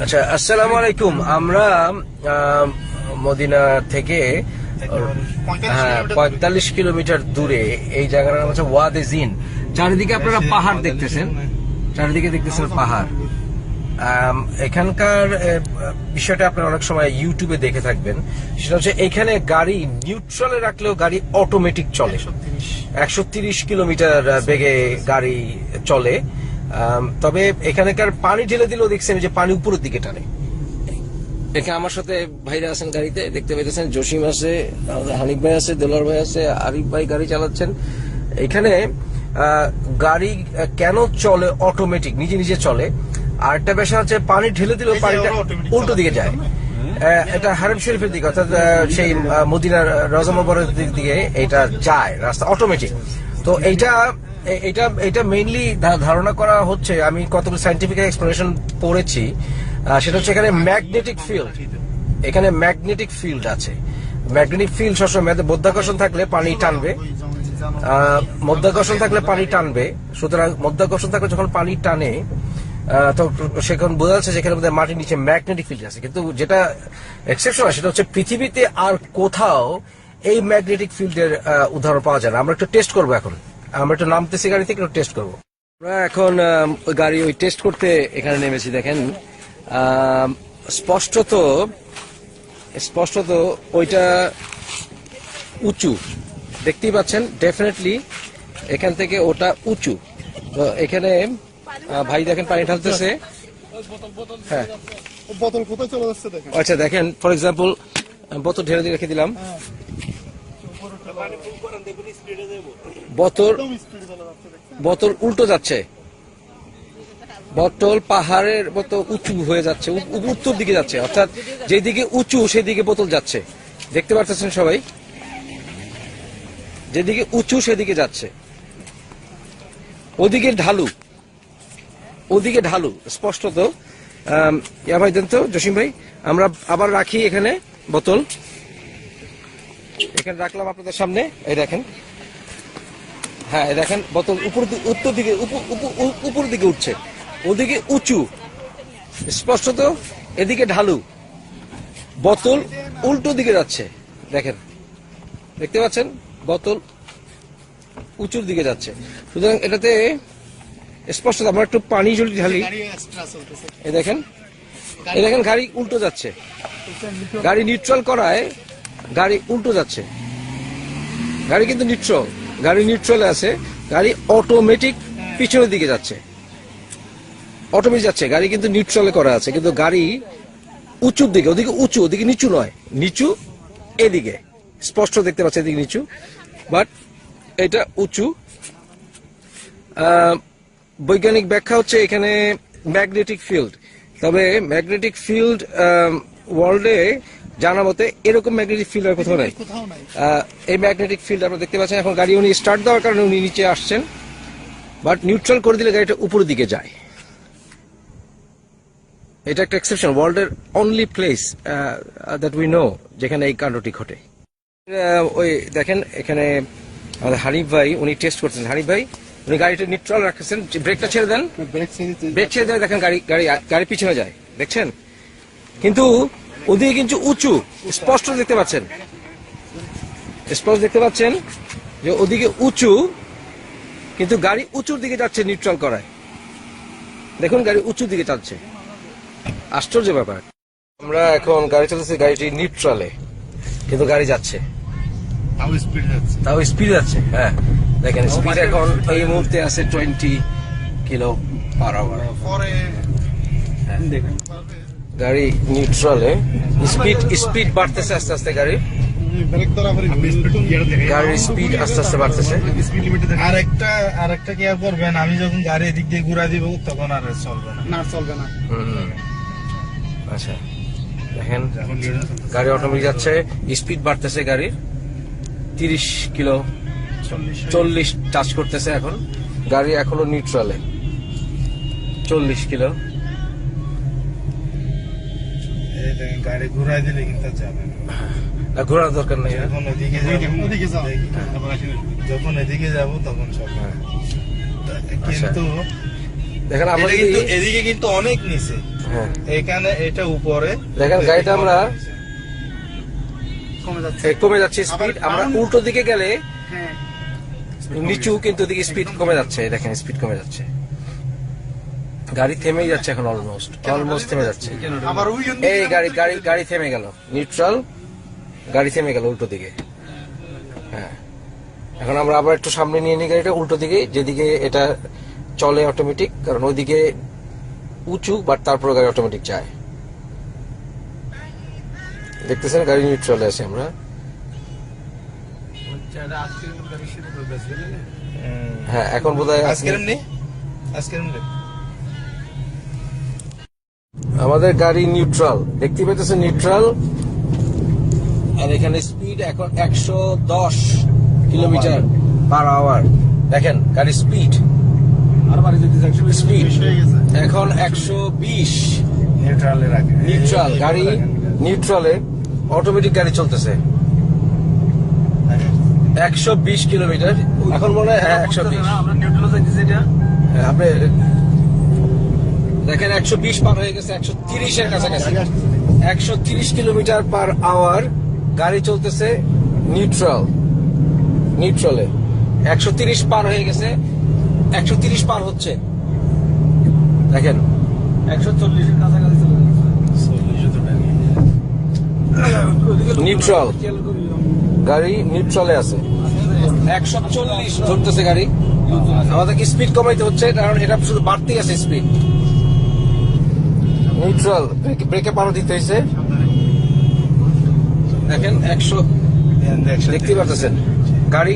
আচ্ছা, আসসালামু আলাইকুম। আমরা মদিনা থেকে 45 কিলোমিটার দূরে এই জায়গার নাম হচ্ছে ওয়াদে জিন। চারিদিকে আপনারা পাহাড় দেখতেছেন, চারিদিকে দেখতেছেন পাহাড়। এখানকার বিষয়টা আপনারা অনেক সময় ইউটিউবে দেখে থাকবেন। সেটা হচ্ছে এখানে গাড়ি নিউট্রালে রাখলেও গাড়ি অটোমেটিক চলে, 130 কিলোমিটার বেগে গাড়ি চলে। তবে এখানকার পানি ঢেলে দিলেও দেখছেন যে পানি উপরের দিকে টানে। এখানে আমার সাথে ভাইরা আছেন গাড়িতে, দেখতে পাইতেছেন জসিম আছে, হানিফ ভাই আছে, দেলোয়ার ভাই আছে, আরিফ ভাই গাড়ি চালাচ্ছেন। এখানে গাড়ি কেন চলে অটোমেটিক, নিজে নিজে চলে। আর একটা বিষয় হচ্ছে পানি ঢেলে দিলেও পানিটা উল্টো দিকে যায়। এটা হারেম শরীফের দিকে, অর্থাৎ সেই মদিনার রওজা মুবারকের দিক দিকে এটা যায় রাস্তা অটোমেটিক। তো এটা মেইনলি ধারণা করা হচ্ছে, আমি কতগুলো সায়েন্টিফিক এক্সপ্লেনেশন পড়েছি, সেটা হচ্ছে এখানে ম্যাগনেটিক ফিল্ড, এখানে ম্যাগনেটিক ফিল্ড আছে। ম্যাগনেটিক ফিল্ড সবসময় মধ্যাকর্ষণ থাকলে পানি টানবে, মধ্যাকর্ষণ থাকলে পানি টানবে। সুতরাং মধ্যাকর্ষণ থাকলে যখন পানি টানে তো সেখানে বোঝা যাচ্ছে যেখানে মধ্যে মাটির নিচে ম্যাগনেটিক ফিল্ড আছে। কিন্তু যেটা এক্সেপশন সেটা হচ্ছে পৃথিবীতে আর কোথাও এই ম্যাগনেটিক ফিল্ডের উদাহরণ পাওয়া যায় না। আমরা একটু টেস্ট করবো, এখন আমরা একটু নামতেছি গাড়ি থেকে, একটু টেস্ট করবো। আমরা এখন গাড়ি ওই টেস্ট করতে এখানে নেমেছি। দেখেন স্পষ্টত ওইটা উঁচু দেখতেই পাচ্ছেন, ডেফিনেটলি এখান থেকে ওটা উঁচু। তো এখানে ভাই দেখেন পানি ঢালতেছে। হ্যাঁ, বোতল কোথায় চলে যাচ্ছে দেখেন। আচ্ছা দেখেন, ফর এক্সাম্পল বোতল ঢেলে দিয়ে রেখে দিলাম, বোতল উল্টো যাচ্ছে, বোতল পাহাড়ের মতো উঁচু হয়ে যাচ্ছে, উত্তর দিকে যাচ্ছে, অর্থাৎ যেদিকে উঁচু সেদিকে বোতল যাচ্ছে। দেখতে পাচ্ছেন সবাই, যেদিকে উঁচু সেদিকে যাচ্ছে, ওদিকে ঢালু স্পষ্টত। ইয়া ভাই দেন তো, জসিম ভাই, আমরা আবার রাখি এখানে বোতল, এখানে রাখলাম আপনাদের সামনে। এই দেখেন, হ্যাঁ এই দেখেন বোতল উত্তর দিকে উপর দিকে উঠছে, ওদিকে উঁচু স্পষ্টত, এদিকে ঢালু, বোতল উল্টো দিকে যাচ্ছে। দেখেন, দেখতে পাচ্ছেন বোতল উঁচুর দিকে যাচ্ছে। সুতরাং এটাতে স্পষ্ট। আমরা একটু পানি জল ঢালি, এই দেখেন গাড়ি উল্টো যাচ্ছে, গাড়ি নিউট্রাল করায় গাড়ি উল্টো যাচ্ছে। গাড়ি কিন্তু নিউট্রালে আছে, গাড়ি অটোমেটিক পিছনের দিকে যাচ্ছে, অটোমেটিক যাচ্ছে। গাড়ি কিন্তু নিউট্রালে করা আছে, কিন্তু গাড়ি উঁচুর দিকে, ওদিকে উঁচু, ওদিকে নিচু নয়, নিচু এদিকে স্পষ্ট দেখতে পাচ্ছে, এদিকে নিচু, বাট এটা উঁচু। বৈজ্ঞানিক ব্যাখ্যা হচ্ছে এখানে ম্যাগনেটিক ফিল্ড। তবে ম্যাগনেটিক ফিল্ড ওয়ার্ল্ডে জানা মতে এরকম ম্যাগনেটিক ফিল্ড আর কোথাও নাই। এই ম্যাগনেটিক ফিল্ড আপনারা দেখতে পাচ্ছেন। এখন গাড়ি উনি স্টার্ট দেওয়ার কারণে উনি নিচে আসছেন, বাট নিউট্রাল করে দিলে গাড়িটা উপরের দিকে যায়। এটা একটা এক্সেপশন, ওয়ার্ল্ডের only place that we know যেখানে এই কাণ্ডটি ঘটে। ওই দেখেন এখানে আমাদের হানিফ ভাই উনি টেস্ট করছেন। হানিফ ভাই উনি গাড়িটা নিউট্রাল রাখছেন, ব্রেকটা ছেড়ে দেন, ব্রেক ছেড়ে দেন, দেখেন গাড়ি পিছনে যায়, দেখছেন। কিন্তু ওদিকে কিন্তু উঁচু, স্পষ্ট দেখতে পাচ্ছেন যে ওদিকে উঁচু, কিন্তু গাড়ি উঁচুর দিকে যাচ্ছে নিউট্রাল করায়। দেখুন গাড়ি উঁচুর দিকে যাচ্ছে, আশ্চর্য ব্যাপার। আমরা এখন গাড়ি চালাচ্ছি, গাড়িটি নিউট্রালে, কিন্তু গাড়ি যাচ্ছে, তাও স্পিড যাচ্ছে। হ্যাঁ দেখেন, স্পিড এখন এই মুহূর্তে আছে 20 কিলো/আওয়ার। গাড়ি নিউট্রালে, স্পিড বাড়তেছে আস্তে আস্তে, গাড়ির স্পিড আস্তে আস্তে বাড়তেছে। আরেকটা কি করবেন, আমি যখন গাড়ি এদিক দিয়ে ঘুরা দিব তখন আর চলবে না। আচ্ছা দেখেন, গাড়ি অটোমেটিক যাচ্ছে, স্পিড বাড়তেছে গাড়ির, 30 কিলো 40 টাচ করতেছে। এখন গাড়ি এখনো নিউট্রালে, 40 কিলো। গাড়ি ঘুরাই দিলে কিন্তু যাবে না, ঘোরার দরকার নেই। যখন এদিকে যাবো তখন সব। কিন্তু দেখেন আমরা এদিকে কিন্তু অনেক নিচে, হ্যাঁ এখানে এটা উপরে দেখেন গাড়িটা আমরা কমে যাচ্ছে। কমে যাচ্ছে স্পিড, আমরা উল্টো দিকে গেলে হ্যাঁ নিচু, কিন্তু দিকে স্পিড কমে যাচ্ছে। দেখেন স্পিড কমে যাচ্ছে, গাড়ি থেমেই যাচ্ছে এখন, অলমোস্ট থেমে যাচ্ছে। আবার ওই এই গাড়ি থেমে গেল, নিউট্রাল, গাড়ি থেমে গেল উল্টো দিকে। হ্যাঁ, এখন আমরা আবার একটু সামনে নিয়ে নিই গাড়িটা উল্টো দিকে, যেদিকে এটা চলে অটোমেটিক, কারণ ওইদিকে উঁচু, বাট তারপরে গাড়ি অটোমেটিক যায়। দেখতেছেন গাড়ি নিউট্রালে আছে আমরা। হ্যাঁ, এখন বোধহয় আইসক্রিম নেই, আইসক্রিম নেই। আমাদের গাড়ি নিউট্রাল, দেখতে পাইতেছেন নিউট্রাল। আর এখানে স্পিড এখন 110 কিলোমিটার পার আওয়ার। দেখেন গাড়ির স্পিড, আর বাড়ি যেতে স্পিড হয়ে গেছে। এখন 120। নিউট্রালে রাখেন, নিউট্রাল গাড়ি, নিউট্রালে অটোমেটিক গাড়ি চলতেছে 120 কিলোমিটার এখন মনে হয়। হ্যাঁ 120। আমরা নিউট্রাল যাইতেছি এটা। হ্যাঁ, আপনি দেখেন 120 পার হয়ে গেছে, 130 এর কাছাকাছি। 130 কিলোমিটার পার আওয়ার গাড়ি চলতেছে নিউট্রালে। 130 পার হয়ে গেছে, 130 পার হচ্ছে। দেখেন 140 এর কাছাকাছি চলে যাচ্ছে। নিউট্রাল, গাড়ি নিউট্রালে আছে। 140 ধরতেছে গাড়ি। আমাদেরকে স্পিড কমাইতে হচ্ছে, কারণ এটা শুধু বাড়তেই আছে স্পিড। নিউট্রাল, ব্রেকে পাড়া দিতে হয়েছে। দেখেন 100, দেখতে পাচ্ছেন গাড়ি